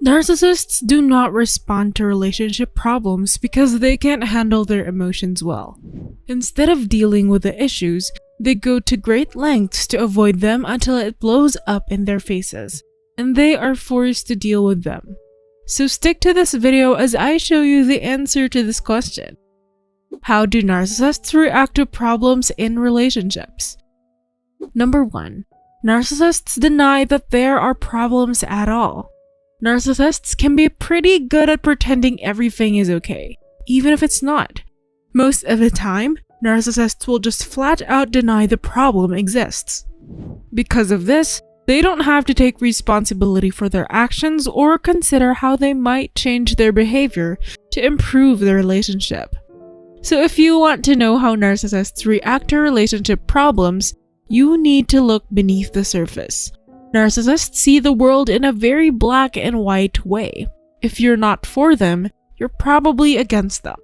Narcissists do not respond to relationship problems because they can't handle their emotions well. Instead of dealing with the issues, they go to great lengths to avoid them until it blows up in their faces, and they are forced to deal with them. So stick to this video as I show you the answer to this question. How do narcissists react to problems in relationships? Number 1. Narcissists deny that there are problems at all. Narcissists can be pretty good at pretending everything is okay, even if it's not. Most of the time, narcissists will just flat out deny the problem exists. Because of this, they don't have to take responsibility for their actions or consider how they might change their behavior to improve the relationship. So if you want to know how narcissists react to relationship problems, you need to look beneath the surface. Narcissists see the world in a very black and white way. If you're not for them, you're probably against them.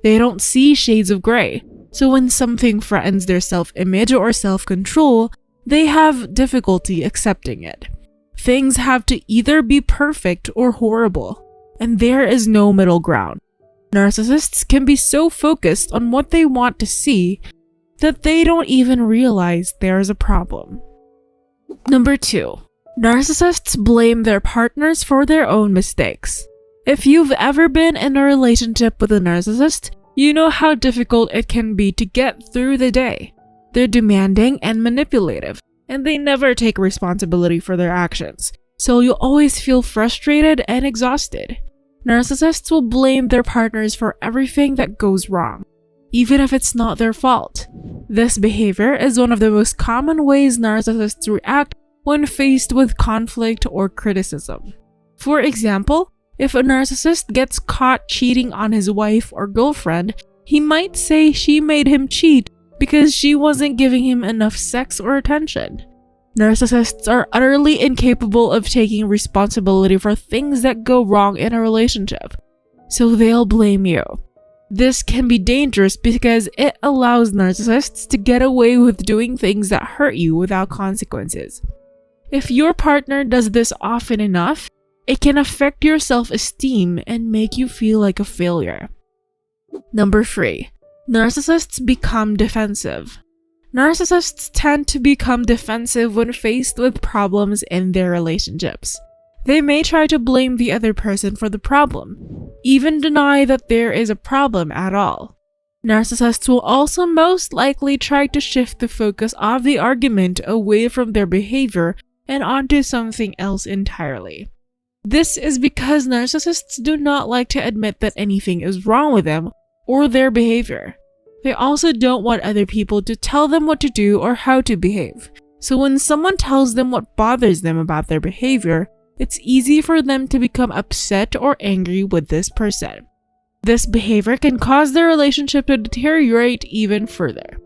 They don't see shades of gray, so when something threatens their self-image or self-control, they have difficulty accepting it. Things have to either be perfect or horrible, and there is no middle ground. Narcissists can be so focused on what they want to see that they don't even realize there is a problem. Number 2. Narcissists blame their partners for their own mistakes. If you've ever been in a relationship with a narcissist, you know how difficult it can be to get through the day. They're demanding and manipulative, and they never take responsibility for their actions, so you'll always feel frustrated and exhausted. Narcissists will blame their partners for everything that goes wrong, even if it's not their fault. This behavior is one of the most common ways narcissists react when faced with conflict or criticism. For example, if a narcissist gets caught cheating on his wife or girlfriend, he might say she made him cheat because she wasn't giving him enough sex or attention. Narcissists are utterly incapable of taking responsibility for things that go wrong in a relationship, so they'll blame you. This can be dangerous because it allows narcissists to get away with doing things that hurt you without consequences. If your partner does this often enough, it can affect your self-esteem and make you feel like a failure. Number 3. Narcissists become defensive. Narcissists tend to become defensive when faced with problems in their relationships. They may try to blame the other person for the problem, even deny that there is a problem at all. Narcissists will also most likely try to shift the focus of the argument away from their behavior and onto something else entirely. This is because narcissists do not like to admit that anything is wrong with them or their behavior. They also don't want other people to tell them what to do or how to behave. So when someone tells them what bothers them about their behavior, it's easy for them to become upset or angry with this person. This behavior can cause their relationship to deteriorate even further.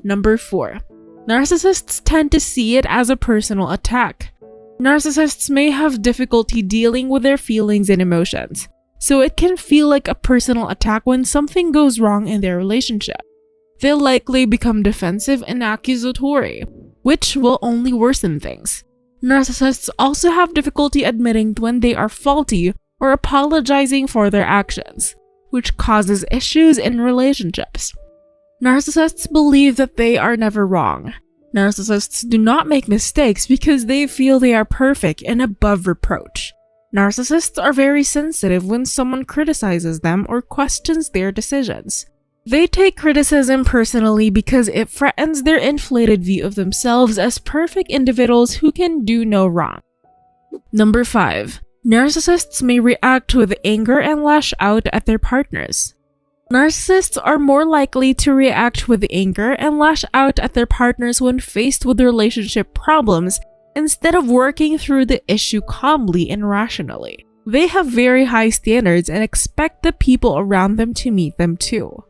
Number 4. Narcissists tend to see it as a personal attack. Narcissists may have difficulty dealing with their feelings and emotions, so it can feel like a personal attack when something goes wrong in their relationship. They'll likely become defensive and accusatory, which will only worsen things. Narcissists also have difficulty admitting when they are faulty or apologizing for their actions, which causes issues in relationships. Narcissists believe that they are never wrong. Narcissists do not make mistakes because they feel they are perfect and above reproach. Narcissists are very sensitive when someone criticizes them or questions their decisions. They take criticism personally because it threatens their inflated view of themselves as perfect individuals who can do no wrong. Number 5. Narcissists may react with anger and lash out at their partners. Narcissists are more likely to react with anger and lash out at their partners when faced with relationship problems instead of working through the issue calmly and rationally. They have very high standards and expect the people around them to meet them too.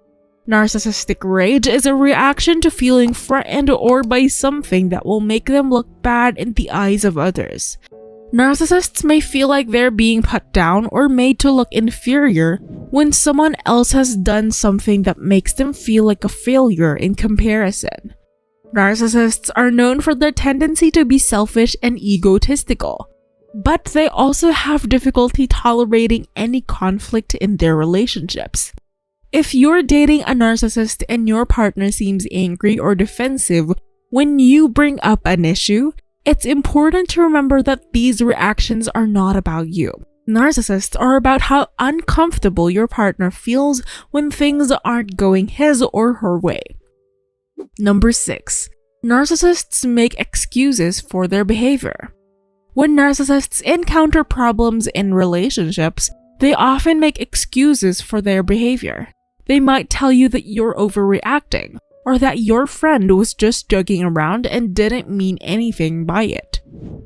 Narcissistic rage is a reaction to feeling threatened or by something that will make them look bad in the eyes of others. Narcissists may feel like they're being put down or made to look inferior when someone else has done something that makes them feel like a failure in comparison. Narcissists are known for their tendency to be selfish and egotistical. but they also have difficulty tolerating any conflict in their relationships. If you're dating a narcissist and your partner seems angry or defensive when you bring up an issue, it's important to remember that these reactions are not about you. Narcissists are about how uncomfortable your partner feels when things aren't going his or her way. Number 6. Narcissists make excuses for their behavior. When narcissists encounter problems in relationships, they often make excuses for their behavior. They might tell you that you're overreacting, or that your friend was just joking around and didn't mean anything by it.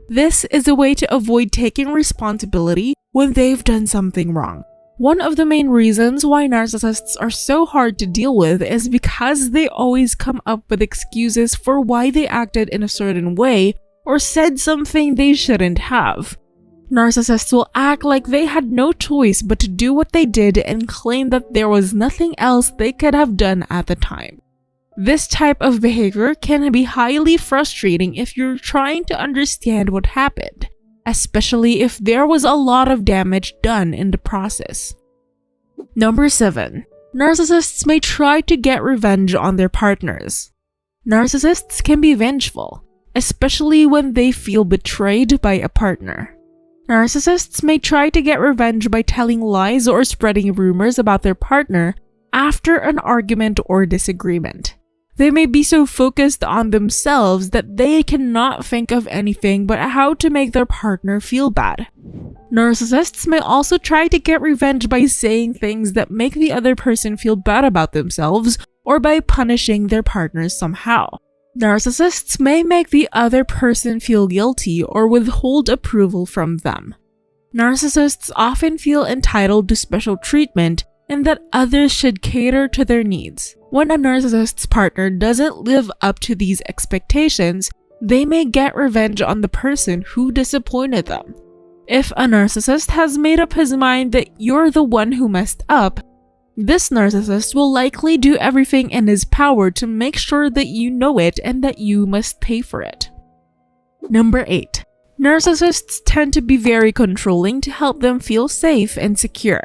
This is a way to avoid taking responsibility when they've done something wrong. One of the main reasons why narcissists are so hard to deal with is because they always come up with excuses for why they acted in a certain way or said something they shouldn't have. Narcissists will act like they had no choice but to do what they did and claim that there was nothing else they could have done at the time. This type of behavior can be highly frustrating if you're trying to understand what happened, especially if there was a lot of damage done in the process. Number 7. Narcissists may try to get revenge on their partners. Narcissists can be vengeful, especially when they feel betrayed by a partner. Narcissists may try to get revenge by telling lies or spreading rumors about their partner after an argument or disagreement. They may be so focused on themselves that they cannot think of anything but how to make their partner feel bad. Narcissists may also try to get revenge by saying things that make the other person feel bad about themselves or by punishing their partners somehow. Narcissists may make the other person feel guilty or withhold approval from them. Narcissists often feel entitled to special treatment and that others should cater to their needs. When a narcissist's partner doesn't live up to these expectations, they may get revenge on the person who disappointed them. If a narcissist has made up his mind that you're the one who messed up, this narcissist will likely do everything in his power to make sure that you know it and that you must pay for it. Number 8. Narcissists tend to be very controlling to help them feel safe and secure.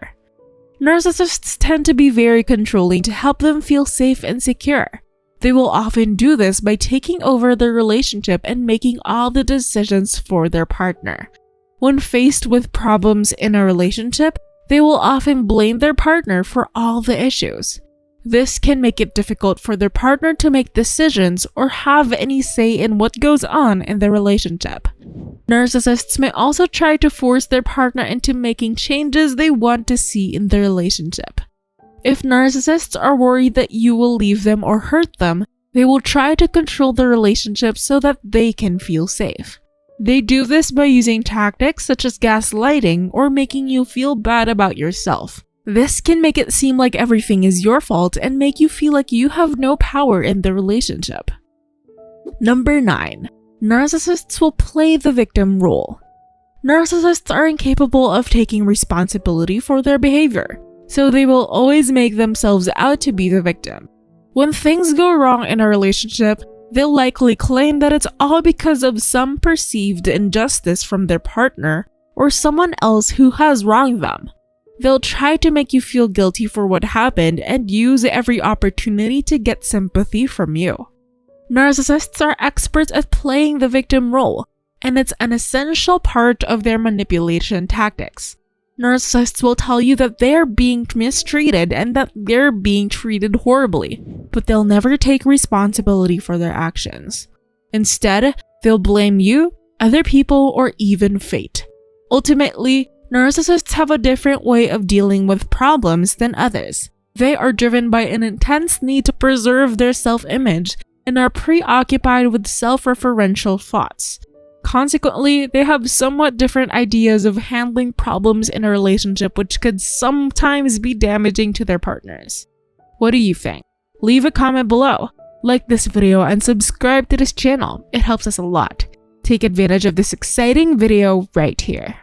Narcissists tend to be very controlling to help them feel safe and secure. They will often do this by taking over their relationship and making all the decisions for their partner. When faced with problems in a relationship, they will often blame their partner for all the issues. This can make it difficult for their partner to make decisions or have any say in what goes on in the relationship. Narcissists may also try to force their partner into making changes they want to see in the relationship. If narcissists are worried that you will leave them or hurt them, they will try to control the relationship so that they can feel safe. They do this by using tactics such as gaslighting or making you feel bad about yourself. This can make it seem like everything is your fault and make you feel like you have no power in the relationship. Number 9. Narcissists will play the victim role. Narcissists are incapable of taking responsibility for their behavior, so they will always make themselves out to be the victim. When things go wrong in a relationship, they'll likely claim that it's all because of some perceived injustice from their partner or someone else who has wronged them. They'll try to make you feel guilty for what happened and use every opportunity to get sympathy from you. Narcissists are experts at playing the victim role, and it's an essential part of their manipulation tactics. Narcissists will tell you that they're being mistreated and that they're being treated horribly, but they'll never take responsibility for their actions. Instead, they'll blame you, other people, or even fate. Ultimately, narcissists have a different way of dealing with problems than others. They are driven by an intense need to preserve their self-image and are preoccupied with self-referential thoughts. Consequently, they have somewhat different ideas of handling problems in a relationship, which could sometimes be damaging to their partners. What do you think? Leave a comment below, like this video, and subscribe to this channel. It helps us a lot. Take advantage of this exciting video right here.